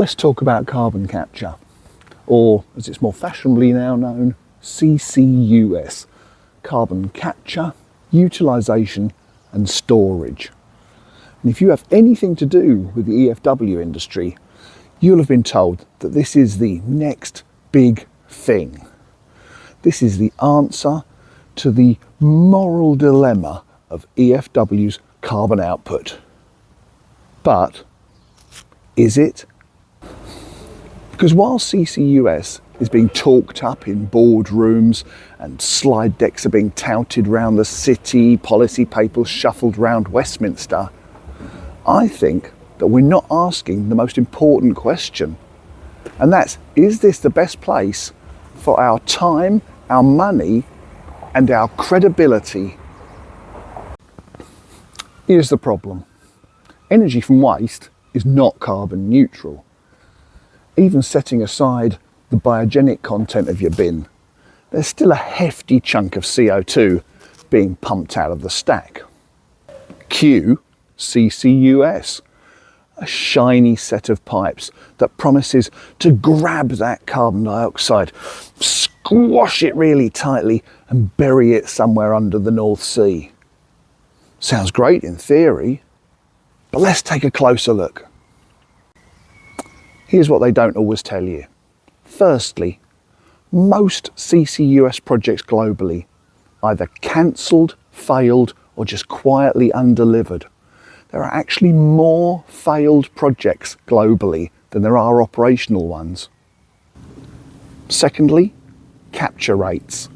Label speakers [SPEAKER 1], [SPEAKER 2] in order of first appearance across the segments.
[SPEAKER 1] let's talk about carbon capture, or as it's more fashionably now known, CCUS, carbon capture, utilisation and storage. And if you have anything to do with the EFW industry, you'll have been told that this is the next big thing. This is the answer to the moral dilemma of EFW's carbon output. But is it? Because while CCUS is being talked up in boardrooms and slide decks are being touted round the city, policy papers shuffled round Westminster, I think that we're not asking the most important question. And that's, is this the best place for our time, our money, and our credibility? Here's the problem. Energy from waste is not carbon neutral. Even setting aside the biogenic content of your bin, there's still a hefty chunk of CO2 being pumped out of the stack. Cue CCUS, a shiny set of pipes that promises to grab that carbon dioxide, squash it really tightly and bury it somewhere under the North Sea. Sounds great in theory, but let's take a closer look. Here's what they don't always tell you. Firstly, most CCUS projects globally either cancelled, failed, or just quietly undelivered. There are actually more failed projects globally than there are operational ones. Secondly, capture rates.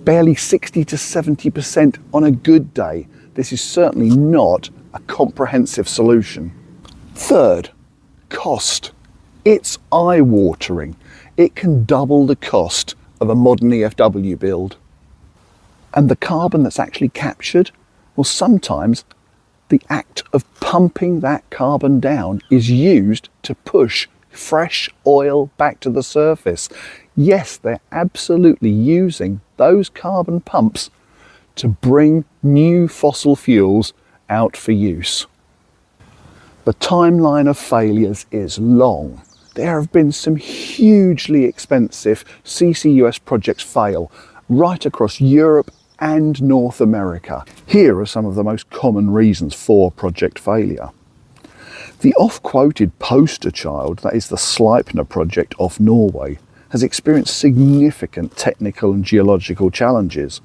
[SPEAKER 1] Barely 60 to 70% on a good day. This is certainly not a comprehensive solution. Third, cost. It's eye-watering. It can double the cost of a modern EFW build. And the carbon that's actually captured, well, sometimes the act of pumping that carbon down is used to push fresh oil back to the surface. Yes, they're absolutely using those carbon pumps to bring new fossil fuels out for use. The timeline of failures is long. There have been some hugely expensive CCUS projects fail right across Europe and North America. Here are some of the most common reasons for project failure. The oft-quoted poster child, that is the Sleipner project off Norway, has experienced significant technical and geological challenges.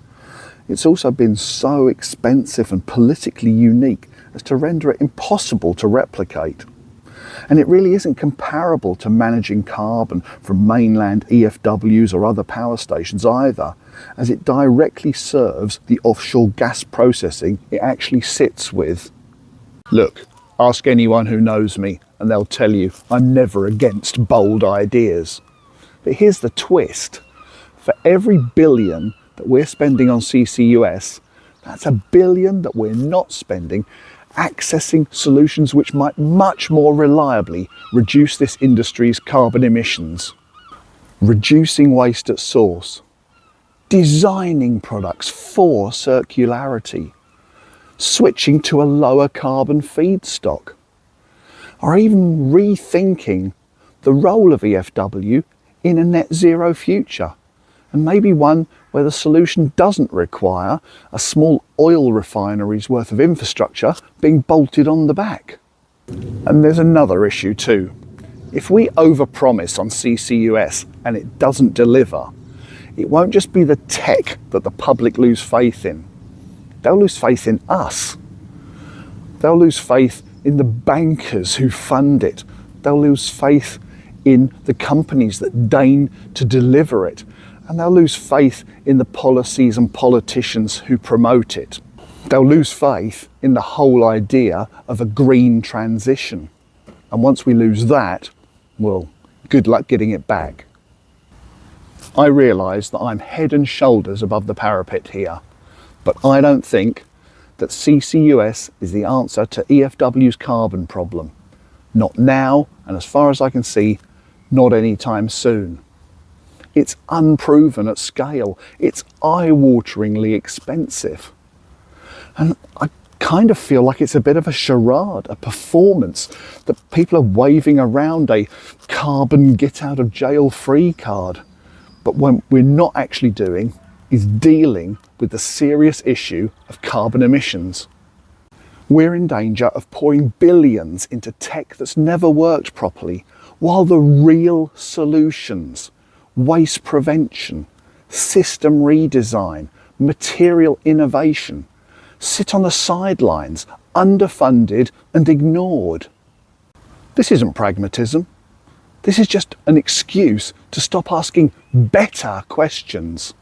[SPEAKER 1] It's also been so expensive and politically unique as to render it impossible to replicate. And it really isn't comparable to managing carbon from mainland EFWs or other power stations either, as it directly serves the offshore gas processing it actually sits with. Look, ask anyone who knows me and they'll tell you I'm never against bold ideas. But here's the twist. For every billion that we're spending on CCUS, that's a billion that we're not spending accessing solutions which might much more reliably reduce this industry's carbon emissions. Reducing waste at source, designing products for circularity, switching to a lower carbon feedstock, or even rethinking the role of EFW in a net zero future, and maybe one where the solution doesn't require a small oil refinery's worth of infrastructure being bolted on the back. And there's another issue too. If we overpromise on CCUS and it doesn't deliver, it won't just be the tech that the public lose faith in. They'll lose faith in us. They'll lose faith in the bankers who fund it. They'll lose faith in the companies that deign to deliver it. And they'll lose faith in the policies and politicians who promote it. They'll lose faith in the whole idea of a green transition. And once we lose that, well, good luck getting it back. I realise that I'm head and shoulders above the parapet here, but I don't think that CCUS is the answer to EFW's carbon problem. Not now, and as far as I can see, not anytime soon. It's unproven at scale. It's eye-wateringly expensive. And I kind of feel like it's a bit of a charade, a performance, that people are waving around a carbon get out of jail free card. But what we're not actually doing is dealing with the serious issue of carbon emissions. We're in danger of pouring billions into tech that's never worked properly, while the real solutions, waste prevention, system redesign, material innovation, sit on the sidelines, underfunded and ignored. This isn't pragmatism. This is just an excuse to stop asking better questions.